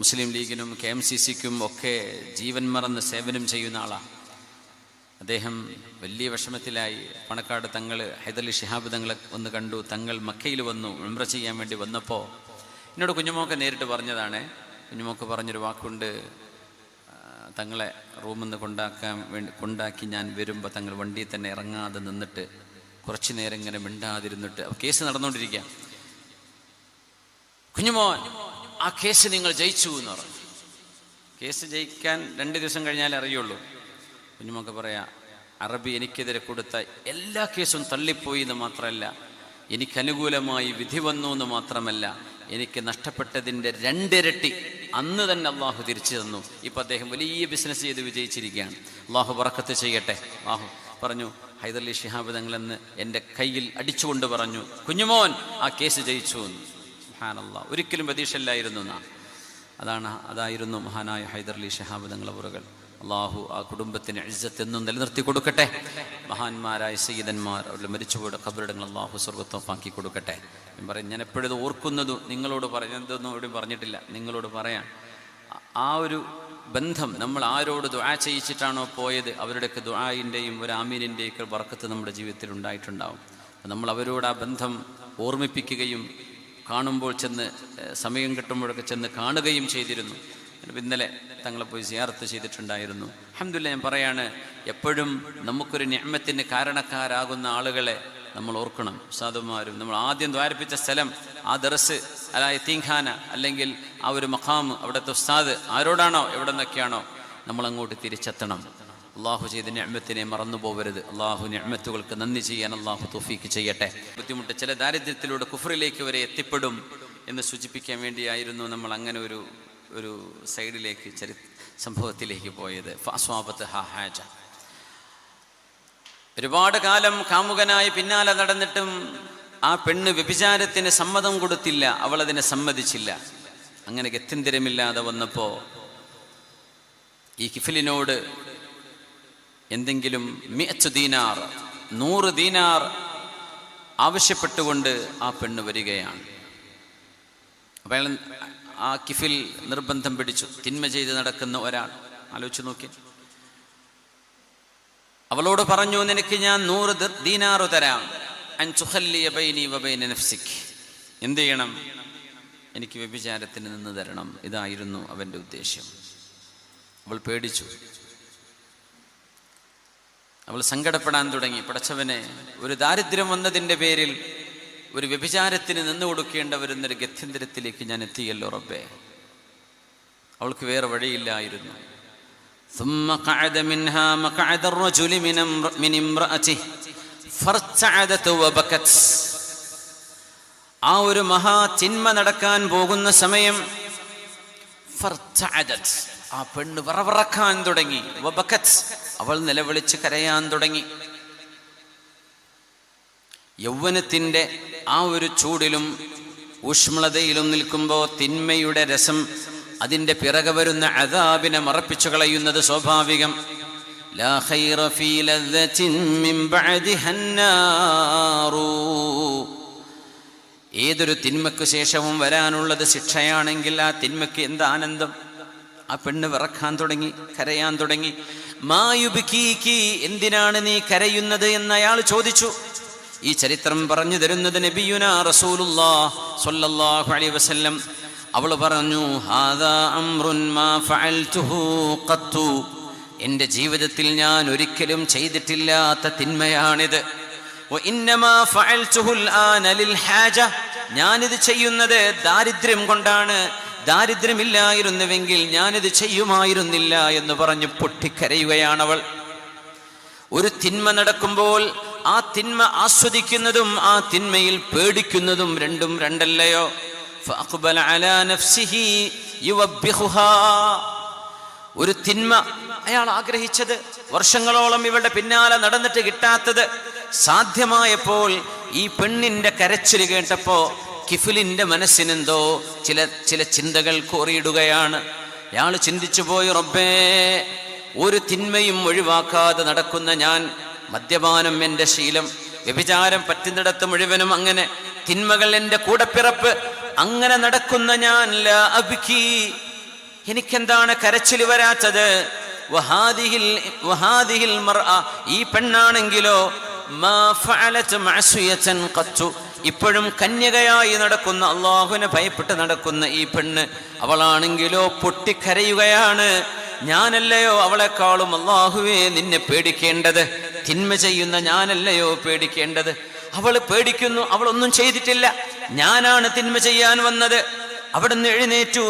Speaker 1: മുസ്ലിം ലീഗിനും KMCCക്കും ഒക്കെ ജീവൻ മറന്ന് സേവനം ചെയ്യുന്ന ആളാണ്. അദ്ദേഹം വലിയ വിഷമത്തിലായി. പണക്കാട് തങ്ങൾ ഹൈദരലി ശിഹാബ് തങ്ങളെ ഒന്ന് കണ്ടു. തങ്ങൾ മക്കയിൽ വന്നു ഉംറ ചെയ്യാൻ വേണ്ടി വന്നപ്പോൾ എന്നോട് കുഞ്ഞുമോക്ക് നേരിട്ട് പറഞ്ഞതാണ്. കുഞ്ഞുമോക്ക് പറഞ്ഞൊരു വാക്കുണ്ട്, തങ്ങളെ റൂമിൽ നിന്ന് കൊണ്ടാക്കി ഞാൻ വരുമ്പോൾ തങ്ങൾ വണ്ടിയിൽ തന്നെ ഇറങ്ങാതെ നിന്നിട്ട് കുറച്ചു നേരം ഇങ്ങനെ മിണ്ടാതിരുന്നിട്ട് കേസ് നടന്നുകൊണ്ടിരിക്കുക. കുഞ്ഞുമോൻ, ആ കേസ് നിങ്ങൾ ജയിച്ചു എന്ന് പറഞ്ഞു. കേസ് ജയിക്കാൻ 2 ദിവസം കഴിഞ്ഞാലേ അറിയുള്ളൂ. കുഞ്ഞുമൊക്കെ പറയാ, അറബി എനിക്കെതിരെ കൊടുത്ത എല്ലാ കേസും തള്ളിപ്പോയി എന്ന് മാത്രമല്ല, എനിക്കനുകൂലമായി വിധി വന്നു എന്ന് മാത്രമല്ല, എനിക്ക് നഷ്ടപ്പെട്ടതിൻ്റെ 2 ഇരട്ടി അന്ന് തന്നെ അള്ളാഹു തിരിച്ചു തന്നു. ഇപ്പം അദ്ദേഹം വലിയ ബിസിനസ് ചെയ്ത് വിജയിച്ചിരിക്കുകയാണ്. അള്ളാഹു ബറക്കത്ത് ചെയ്യട്ടെ. അള്ളാഹു പറഞ്ഞു, ഹൈദരലി ശിഹാബ് തങ്ങളെന്ന് എൻ്റെ കയ്യിൽ അടിച്ചുകൊണ്ട് പറഞ്ഞു, കുഞ്ഞുമോൻ ആ കേസ് ജയിച്ചു എന്ന്. സുബ്ഹാനല്ലാഹ്, ഒരിക്കലും പ്രതീക്ഷയില്ലായിരുന്നു എന്നാ. അതായിരുന്നു മഹാനായ ഹൈദരലി ശിഹാബ് തങ്ങൾ അവറുകൾ. അള്ളാഹു ആ കുടുംബത്തിന് ഇസ്സത്ത് എന്നും നിലനിർത്തി കൊടുക്കട്ടെ. മഹാന്മാരായ സയ്യിദന്മാർ അവരുടെ മരിച്ചുപോയുടെ ഖബറിടങ്ങൾ അള്ളാഹു സ്വർഗ്ഗത്തോപ്പാക്കി കൊടുക്കട്ടെ. ഞാൻ എപ്പോഴും ഓർക്കുന്നതും നിങ്ങളോട് പറഞ്ഞതൊന്നും എവിടെയും പറഞ്ഞിട്ടില്ല, നിങ്ങളോട് പറയാൻ. ആ ഒരു ബന്ധം നമ്മൾ ആരോട് ദുആ ചെയ്യിച്ചിട്ടാണോ പോയത്, അവരുടെയൊക്കെ ദുആയിൻ്റെയും ഒരു ആമീനിൻ്റെയൊക്കെ ബർക്കത്ത് നമ്മുടെ ജീവിതത്തിൽ ഉണ്ടായിട്ടുണ്ടാവും. നമ്മൾ അവരോട് ആ ബന്ധം ഓർമ്മിപ്പിക്കുകയും കാണുമ്പോൾ ചെന്ന് സമയം കിട്ടുമ്പോഴൊക്കെ ചെന്ന് കാണുകയും ചെയ്തിരുന്നു. ഇന്നലെ തങ്ങളെ പോയി സിയാറത്ത് ചെയ്തിട്ടുണ്ടായിരുന്നു. അൽഹംദുലില്ലാഹ്, ഞാൻ പറയാണ്, എപ്പോഴും നമുക്കൊരു നിഅമത്തിന് കാരണക്കാരാകുന്ന ആളുകളെ നമ്മൾ ഓർക്കണം. ഉസ്താദുമാരും നമ്മൾ ആദ്യം ദ്വാരിപ്പിച്ച സ്ഥലം, ആ ദർസ് യതീംഖാന, അല്ലെങ്കിൽ ആ ഒരു മഖാം, അവിടുത്തെ ഉസ്താദ് ആരോടാണോ എവിടെ നിന്നൊക്കെയാണോ നമ്മൾ അങ്ങോട്ട് തിരിച്ചെത്തണം. അള്ളാഹു ചെയ്ത നിഅമത്തിനെ മറന്നു പോകരുത്. അള്ളാഹു നിഅമത്തുകൾക്ക് നന്ദി ചെയ്യാൻ അള്ളാഹു തൗഫീക്ക് ചെയ്യട്ടെ. ബുദ്ധിമുട്ട് ചില ദാരിദ്ര്യത്തിലൂടെ കുഫറിലേക്ക് വരെ എത്തിപ്പെടും എന്ന് സൂചിപ്പിക്കാൻ വേണ്ടിയായിരുന്നു നമ്മൾ അങ്ങനെ ഒരു സൈഡിലേക്ക് സംഭവത്തിലേക്ക് പോയത്. ഫഅസ്വാബത്ത് ഹാജ. ഒരുപാട് കാലം കാമുകനായി പിന്നാലെ നടന്നിട്ടും ആ പെണ്ണ് വ്യഭിചാരത്തിന് സമ്മതം കൊടുത്തില്ല, അവളതിനെ സമ്മതിച്ചില്ല. അങ്ങനെ ഗത്യന്തരമില്ലാതെ വന്നപ്പോൾ ഈ കിഫിലിനോട് എന്തെങ്കിലും 100 ദീനാർ 100 ദീനാർ ആവശ്യപ്പെട്ടുകൊണ്ട് ആ പെണ്ണ് വരികയാണ്. അപ്പോൾ അയാൾ ആ കിഫിൽ നിർബന്ധം പിടിച്ചു. തിന്മ ചെയ്ത് നടക്കുന്ന ഒരാൾ, ആലോചിച്ച് നോക്കി. അവളോട് പറഞ്ഞു, നിനക്ക് ഞാൻ 100 ദീനാർ തരാം, അൻ തുഖല്ലിയ ബൈനി വബൈന നഫ്സിക്. എന്ത് ചെയ്യണം? എനിക്ക് വ്യഭിചാരത്തിന് നിന്ന് തരണം. ഇതായിരുന്നു അവൻ്റെ ഉദ്ദേശ്യം. അവൾ പേടിച്ചു, അവൾ സങ്കടപ്പെടാൻ തുടങ്ങി. പടച്ചവനെ, ഒരു ദാരിദ്ര്യം വന്നതിൻ്റെ പേരിൽ ഒരു വ്യഭിചാരത്തിന് നിന്ന് കൊടുക്കേണ്ട വരുന്നൊരു ഗത്യന്തരത്തിലേക്ക് ഞാൻ എത്തിയല്ലോ റബ്ബേ. അവൾക്ക് വേറെ വഴിയില്ലായിരുന്നു. ثم قعد منها مقعد الرجل من امرأته فارتعدت وبكت. ആ ഒരു മഹാ തിന്മ നടക്കാൻ പോകുന്ന സമയം ഫർതഅദത്, ആ പെണ്ണ് വറവറക്കാൻ തുടങ്ങി. വബകത്, അവൾ നിലവിളിച്ച് കരയാൻ തുടങ്ങി. യൗവനത്തിൻ്റെ ആ ഒരു ചൂടിലും ഊഷ്മളതയിലും നിൽക്കുമ്പോൾ തിന്മയുടെ രസം, അതിൻ്റെ പിറകെ വരുന്ന അദാബിനെ മറപ്പിച്ചു കളയുന്നത് സ്വാഭാവികം. ലാ ഖൈറ ഫീ ലദ്ദത്തിൻ മിൻ ബഅദിഹാ അന്നാറു. ഏതൊരു തിന്മയ്ക്ക് ശേഷവും വരാനുള്ളത് ശിക്ഷയാണെങ്കിൽ ആ തിന്മയ്ക്ക് എന്ത് ആനന്ദം. ആ പെണ്ണ് വിറക്കാൻ തുടങ്ങി, കരയാൻ തുടങ്ങി. മാ യുബ്കീകി, എന്തിനാണ് നീ കരയുന്നത് എന്ന് അയാൾ ചോദിച്ചു. ഈ ചരിത്രം പറഞ്ഞു തരുന്നത് നബിയുനാ റസൂലുള്ളാഹി സ്വല്ലല്ലാഹു അലൈഹി വസല്ലം. അവൾ പറഞ്ഞു, ഹാദാ അംറുൻ മാ ഫഅൽതുഹു ഖത്തു. എൻ്റെ ജീവിതത്തിൽ ഞാൻ ഒരിക്കലും ചെയ്തിട്ടില്ലാത്ത തിന്മയാണിത്. വഇന്നമാ ഫഅൽതുഹുൽ ആന ലിൽ ഹാജ. ഞാനിത് ചെയ്യുന്നത് ദാരിദ്ര്യം കൊണ്ടാണ്. ദാരിദ്ര്യമില്ലായിരുന്നുവെങ്കിൽ ഞാനിത് ചെയ്യുമായിരുന്നില്ല എന്ന് പറഞ്ഞ് പൊട്ടിക്കരയുകയാണവൾ. ഒരു തിന്മ നടക്കുമ്പോൾ ആ തിന്മ ആസ്വദിക്കുന്നതും ആ തിന്മയിൽ പേടിക്കുന്നതും രണ്ടും രണ്ടല്ലയോ? ഫഅഖ്ബല അലാ നഫ്സിഹി യുവബ്ബിഹുഹാ. ഒരു തിന്മ അയാൾ ആഗ്രഹിച്ചത്, വർഷങ്ങളോളം ഇവളുടെ പിന്നാലെ നടന്നിട്ട് കിട്ടാത്തത് സാധ്യമായപ്പോൾ ഈ പെണ്ണിന്റെ കരച്ചിൽ കേട്ടപ്പോ കിഫിലിന്റെ മനസ്സിനെന്തോ ചില ചിന്തകൾ കോറിയിടുകയാണ്. അയാൾ ചിന്തിച്ചു പോയി, റബ്ബേ, ഒരു തിന്മയും ഒഴിവാക്കാതെ നടക്കുന്ന ഞാൻ, മദ്യപാനം എൻ്റെ ശീലം, വ്യഭിചാരം പറ്റുന്നിടത്ത് മുഴുവനും അങ്ങനെ തിന്മകൾ എൻ്റെ കൂടപ്പിറപ്പ്, അങ്ങനെ നടക്കുന്ന ഞാൻ, ലാ അബ്കി, എനിക്കെന്താണ് കരച്ചിൽ വരാത്തത്? വഹാദിഹിൽ മർഅ, ഈ പെണ്ണാണെങ്കിലോ മാ ഫഅലത് മഅസിയതൻ ഖത്തു, ഇപ്പോഴും കന്യകയായി നടക്കുന്ന, അള്ളാഹുവിനെ ഭയപ്പെട്ട് നടക്കുന്ന ഈ പെണ്ണ്, അവളാണെങ്കിലോ പൊട്ടിക്കരയുകയാണ്. ഞാനല്ലയോ അവളെക്കാളും അള്ളാഹുവേ നിന്നെ പേടിക്കേണ്ടത്? തിന്മ ചെയ്യുന്ന ഞാനല്ലയോ പേടിക്കേണ്ടത്? അവൾ പേടിക്കുന്നു, അവളൊന്നും ചെയ്തിട്ടില്ല, ഞാനാണ് തിന്മ ചെയ്യാൻ വന്നത്. അവിടുന്ന് എഴുന്നേറ്റു.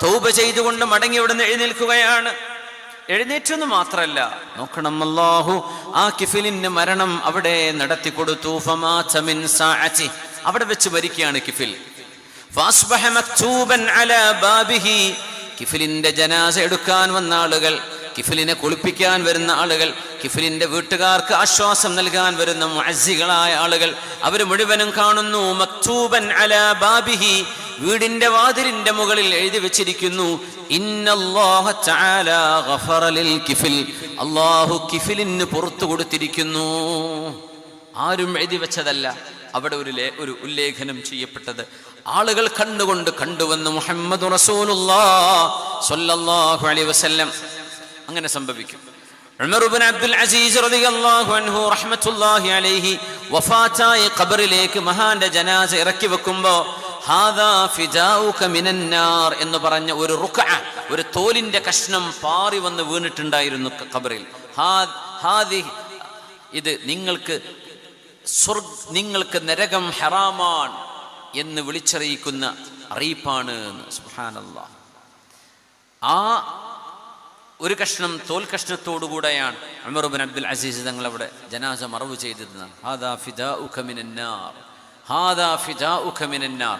Speaker 1: തൗബ ചെയ്തുകൊണ്ട് മടങ്ങി അവിടുന്ന് എഴുന്നേൽക്കുകയാണ്. എഴുന്നേറ്റെന്ന് മാത്രമല്ല, നോക്കണം, അല്ലാഹു ആ കിഫിലിന് മരണം അവിടെ നടത്തി കൊടുത്തു. ഫമാത മിൻ സാഅതി, അവിടെ വെച്ച് മരിക്കുകയാണ് കിഫിൽ. ഫാസ്ബഹ മക്തൂബൻ അലാ ബാബിഹി, കിഫിലിന്റെ ജനാസ എടുക്കാൻ വന്ന ആളുകൾ, കിഫിലിനെ കുളിപ്പിക്കാൻ വരുന്ന ആളുകൾ, കിഫിലിന്റെ വീട്ടുകാർക്ക് ആശ്വാസം നൽകാൻ വരുന്ന മുഅസ്സികളായ ആളുകൾ, അവർ മുഴുവനും കാണുന്നു മക്തൂബൻ അലാ ബാബിഹി, വീടിന്റെ വാതിലിന്റെ മുകളിൽ എഴുതി വെച്ചിരിക്കുന്നു, ഇന്നല്ലാഹ തആല ഗഫറ ലിൽ കിഫിൽ, അല്ലാഹു കിഫിലിന് പുറത്തു കൊടുത്തിരിക്കുന്നു. ആരും എഴുതി വെച്ചതല്ല, അവിടെ ഒരു ഉല്ലേഖനം ചെയ്യപ്പെട്ടത് ആളുകൾ കണ്ടുകൊണ്ട് കണ്ടുവന്ന് മുഹമ്മദ് റസൂലുള്ളാഹി സ്വല്ലല്ലാഹു അലൈഹി വസല്ലം. അങ്ങനെ സംഭവിക്കും. ഉമർ ഇബ്നു അബ്ദുൽ അസീസ് റളിയല്ലാഹു അൻഹു റഹ്മത്തുള്ളാഹി അലൈഹി വഫാത്തായി ഖബറിലേക്ക് മഹാന്റെ ജനാസ ഇറക്കി വെക്കുമ്പോൾ ഹാദാ ഫിദാഉക മിനന്നാർ എന്ന് പറഞ്ഞ ഒരു റുക്അ, ഒരു തോലിന്റെ കഷ്ണം പാറി വന്ന് വീണിട്ടുണ്ടായിരുന്നു ഖബറിൽ. ഇത് നിങ്ങൾക്ക് നരകം ഹറാമാണ് എന്ന് വിളിച്ചറിയിക്കുന്ന അറിയിപ്പാണ്. സുബ്ഹാനല്ലാഹ്. ആ ഒരു കഷ്ണം തോൽ കഷ്ണത്തോടുകൂടെയാണ് ഉമർ ഇബ്നു അബ്ദുൽ അസീസ് തങ്ങൾ അവിടെ ജനാസ മറവ് ചെയ്തിരുന്നത്. ഹാദാ ഫിദാഉക മിനന്നാർ, ഹാദാ ഫിദാഉക മിനന്നാർ.